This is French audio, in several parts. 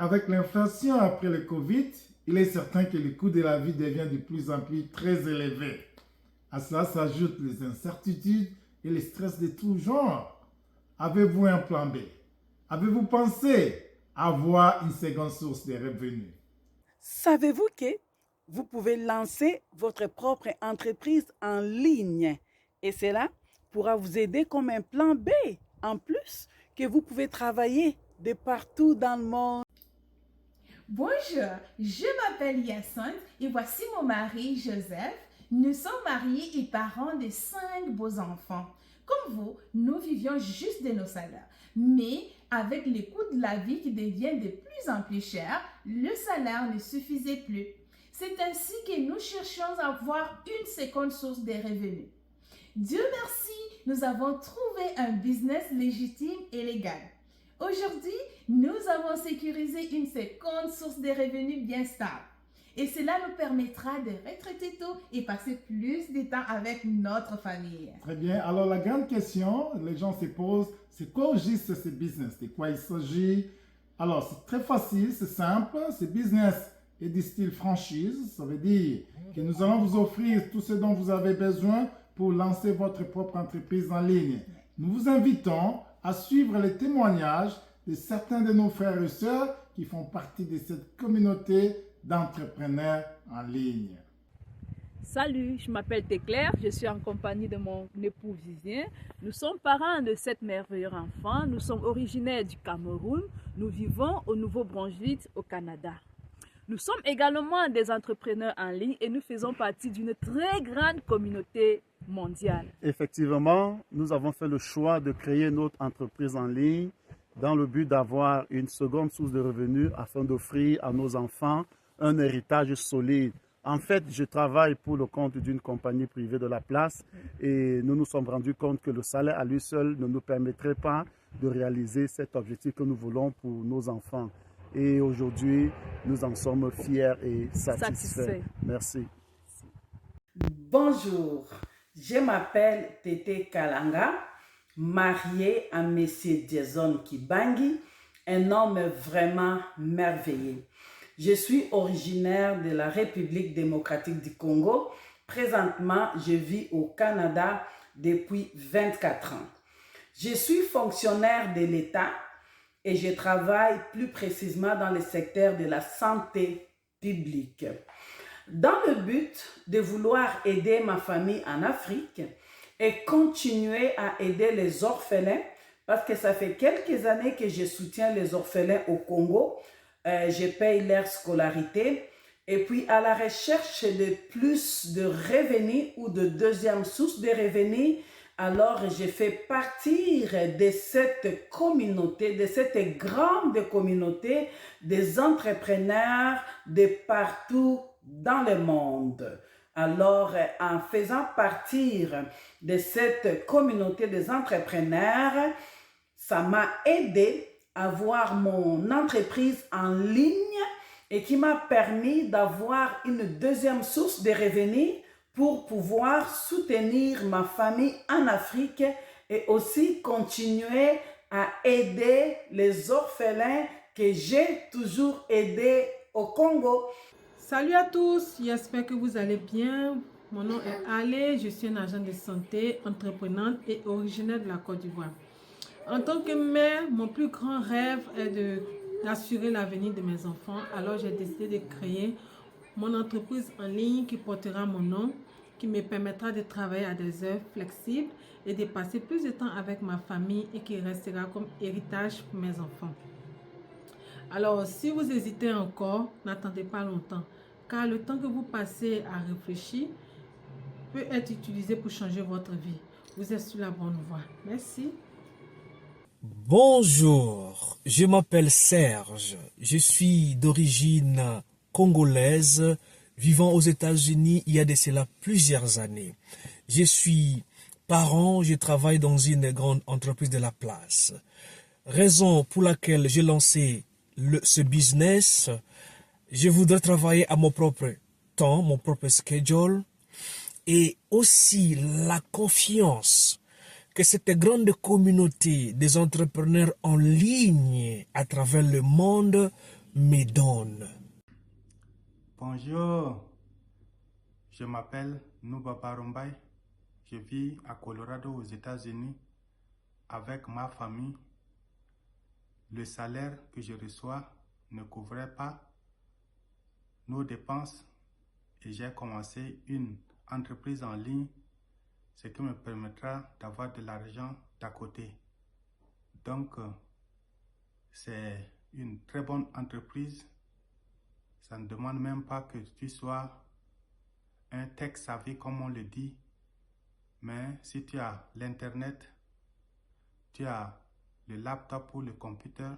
Avec l'inflation après le Covid, il est certain que le coût de la vie devient de plus en plus très élevé. À cela s'ajoutent les incertitudes et les stress de tout genre. Avez-vous un plan B? Avez-vous pensé avoir une seconde source de revenus? Savez-vous que vous pouvez lancer votre propre entreprise en ligne et cela pourra vous aider comme un plan B. En plus, que vous pouvez travailler de partout dans le monde. Bonjour, je m'appelle Hyacinthe et voici mon mari Joseph. Nous sommes mariés et parents de 5 beaux enfants. Comme vous, nous vivions juste de nos salaires. Mais avec les coûts de la vie qui deviennent de plus en plus chers, le salaire ne suffisait plus. C'est ainsi que nous cherchions à avoir une seconde source de revenus. Dieu merci, nous avons trouvé un business légitime et légal. Aujourd'hui, nous avons sécurisé une seconde source de revenus bien stable. Et cela nous permettra de retraiter tôt et passer plus de temps avec notre famille. Très bien. Alors, la grande question, les gens se posent, c'est quoi au juste ce business? De quoi il s'agit? Alors, c'est très facile, c'est simple. Ce business est du style franchise. Ça veut dire que nous allons vous offrir tout ce dont vous avez besoin pour lancer votre propre entreprise en ligne. Nous vous invitons à suivre les témoignages de certains de nos frères et sœurs qui font partie de cette communauté d'entrepreneurs en ligne. Salut, je m'appelle Teclair, je suis en compagnie de mon époux Vivien. Nous sommes parents de 7 merveilleux enfants. Nous sommes originaires du Cameroun. Nous vivons au Nouveau-Brunswick, au Canada. Nous sommes également des entrepreneurs en ligne et nous faisons partie d'une très grande communauté mondiale. Effectivement, nous avons fait le choix de créer notre entreprise en ligne dans le but d'avoir une seconde source de revenus afin d'offrir à nos enfants un héritage solide. En fait, je travaille pour le compte d'une compagnie privée de la place et nous nous sommes rendus compte que le salaire à lui seul ne nous permettrait pas de réaliser cet objectif que nous voulons pour nos enfants. Et aujourd'hui, nous en sommes fiers et satisfaits. Merci. Bonjour, je m'appelle Tété Kalanga, mariée à M. Jason Kibangi, un homme vraiment merveilleux. Je suis originaire de la République démocratique du Congo. Présentement, je vis au Canada depuis 24 ans. Je suis fonctionnaire de l'État et je travaille plus précisément dans le secteur de la santé publique. Dans le but de vouloir aider ma famille en Afrique et continuer à aider les orphelins, parce que ça fait quelques années que je soutiens les orphelins au Congo, je paye leur scolarité et puis à la recherche de plus de revenus ou de deuxième source de revenus, alors je fais partie de cette communauté, de cette grande communauté des entrepreneurs de partout dans le monde. Alors, en faisant partie de cette communauté des entrepreneurs, ça m'a aidé à avoir mon entreprise en ligne et qui m'a permis d'avoir une deuxième source de revenus pour pouvoir soutenir ma famille en Afrique et aussi continuer à aider les orphelins que j'ai toujours aidés au Congo. Salut à tous, j'espère que vous allez bien. Mon nom est Ale, je suis une agent de santé, entreprenante et originaire de la Côte d'Ivoire. En tant que mère, mon plus grand rêve est d'assurer l'avenir de mes enfants. Alors j'ai décidé de créer mon entreprise en ligne qui portera mon nom, qui me permettra de travailler à des heures flexibles et de passer plus de temps avec ma famille et qui restera comme héritage pour mes enfants. Alors, si vous hésitez encore, n'attendez pas longtemps, car le temps que vous passez à réfléchir peut être utilisé pour changer votre vie. Vous êtes sur la bonne voie. Merci. Bonjour, je m'appelle Serge, je suis d'origine congolaise, vivant aux États-Unis il y a de cela plusieurs années. Je suis parent, je travaille dans une grande entreprise de la place. Raison pour laquelle j'ai lancé ce business, je voudrais travailler à mon propre temps, mon propre schedule, et aussi la confiance que cette grande communauté des entrepreneurs en ligne à travers le monde me donne. Bonjour, je m'appelle Nouba Barumbay. Je vis à Colorado aux États-Unis avec ma famille. Le salaire que je reçois ne couvrait pas nos dépenses et j'ai commencé une entreprise en ligne, ce qui me permettra d'avoir de l'argent d'à côté. Donc, c'est une très bonne entreprise. Ça ne demande même pas que tu sois un tech savvy comme on le dit, mais si tu as l'internet, tu as le laptop ou le computer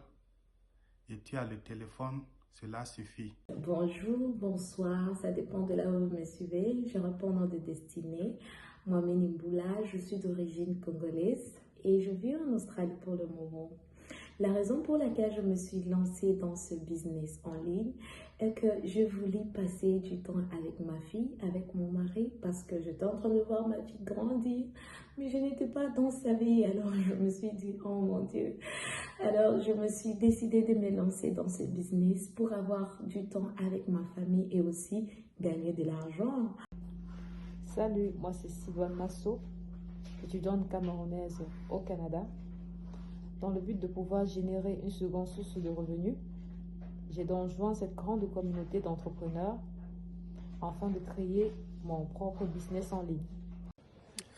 et tu as le téléphone, cela suffit. Bonjour, bonsoir, ça dépend de là où vous me suivez. Je réponds au nom de Destinée. Moi-même Nimboula, je suis d'origine congolaise et je vis en Australie pour le moment. La raison pour laquelle je me suis lancée dans ce business en ligne est que je voulais passer du temps avec ma fille, avec mon mari, parce que j'étais en train de voir ma fille grandir, mais je n'étais pas dans sa vie. Alors je me suis dit, oh mon Dieu. Alors je me suis décidée de me lancer dans ce business pour avoir du temps avec ma famille et aussi gagner de l'argent. Salut, moi c'est Sylvain Masso, étudiante camerounaise au Canada. Dans le but de pouvoir générer une seconde source de revenus, j'ai donc joint cette grande communauté d'entrepreneurs afin de créer mon propre business en ligne.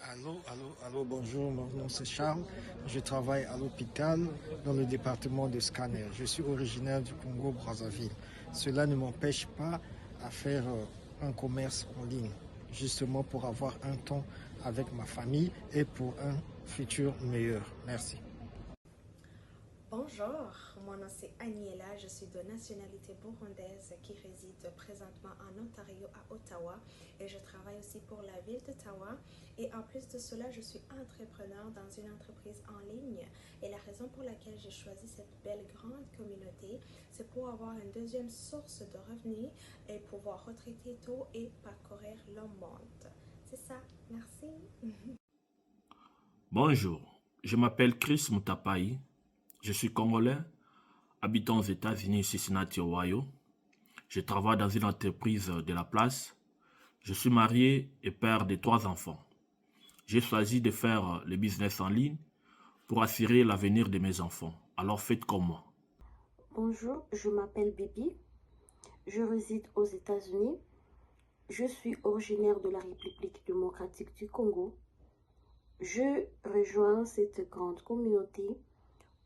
Allô, bonjour, mon nom c'est Charles. Je travaille à l'hôpital dans le département de scanner. Je suis originaire du Congo-Brazzaville. Cela ne m'empêche pas à faire un commerce en ligne, justement pour avoir un temps avec ma famille et pour un futur meilleur. Merci. Bonjour, mon nom c'est Aniela, je suis de nationalité burundaise qui réside présentement en Ontario à Ottawa et je travaille aussi pour la ville d'Ottawa et en plus de cela je suis entrepreneur dans une entreprise en ligne et la raison pour laquelle j'ai choisi cette belle grande communauté c'est pour avoir une deuxième source de revenus et pouvoir retraiter tôt et parcourir le monde. C'est ça, merci. Bonjour, je m'appelle Chris Mutapai. Je suis congolais, habitant aux États-Unis, Cincinnati, Ohio. Je travaille dans une entreprise de la place. Je suis marié et père de 3 enfants. J'ai choisi de faire le business en ligne pour assurer l'avenir de mes enfants. Alors faites comme moi. Bonjour, je m'appelle Bibi. Je réside aux États-Unis. Je suis originaire de la République démocratique du Congo. Je rejoins cette grande communauté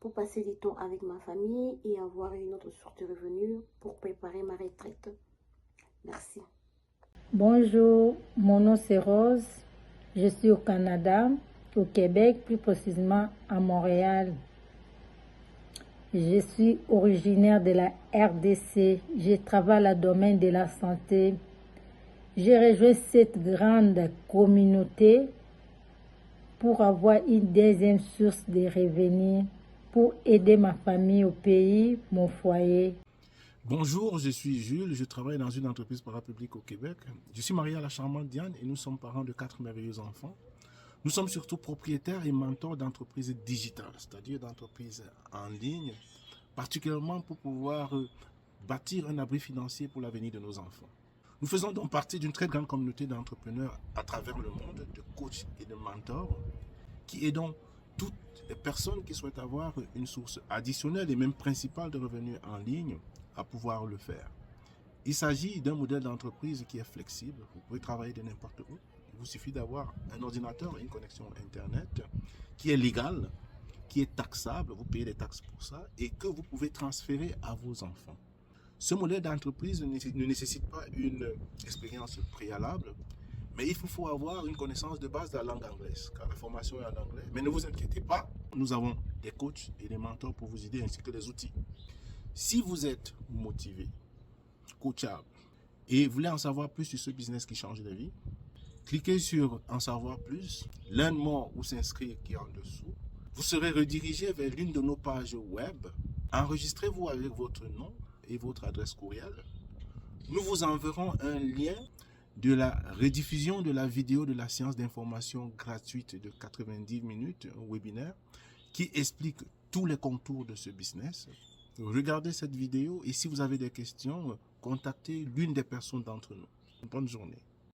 pour passer du temps avec ma famille et avoir une autre source de revenus pour préparer ma retraite. Merci. Bonjour, mon nom c'est Rose. Je suis au Canada, au Québec, plus précisément à Montréal. Je suis originaire de la RDC. Je travaille dans le domaine de la santé. J'ai rejoint cette grande communauté pour avoir une deuxième source de revenus, pour aider ma famille au pays, mon foyer. Bonjour, je suis Jules, je travaille dans une entreprise parapublique au Québec. Je suis marié à la charmante Diane et nous sommes parents de 4 merveilleux enfants. Nous sommes surtout propriétaires et mentors d'entreprises digitales, c'est-à-dire d'entreprises en ligne, particulièrement pour pouvoir bâtir un abri financier pour l'avenir de nos enfants. Nous faisons donc partie d'une très grande communauté d'entrepreneurs à travers le monde, de coachs et de mentors, qui aidons toutes les personnes qui souhaitent avoir une source additionnelle et même principale de revenus en ligne à pouvoir le faire. Il s'agit d'un modèle d'entreprise qui est flexible. Vous pouvez travailler de n'importe où. Il vous suffit d'avoir un ordinateur et une connexion Internet qui est légale, qui est taxable, vous payez des taxes pour ça, et que vous pouvez transférer à vos enfants. Ce modèle d'entreprise ne nécessite pas une expérience préalable, mais il faut avoir une connaissance de base de la langue anglaise, car la formation est en anglais. Mais ne vous inquiétez pas, nous avons des coachs et des mentors pour vous aider, ainsi que des outils. Si vous êtes motivé, coachable, et voulez en savoir plus sur ce business qui change de vie, cliquez sur en savoir plus, learn more ou s'inscrire qui est en dessous. Vous serez redirigé vers l'une de nos pages web. Enregistrez-vous avec votre nom et votre adresse courriel. Nous vous enverrons un lien de la rediffusion de la vidéo de la séance d'information gratuite de 90 minutes, un webinaire, qui explique tous les contours de ce business. regardez cette vidéo et si vous avez des questions, contactez l'une des personnes d'entre nous. Bonne journée.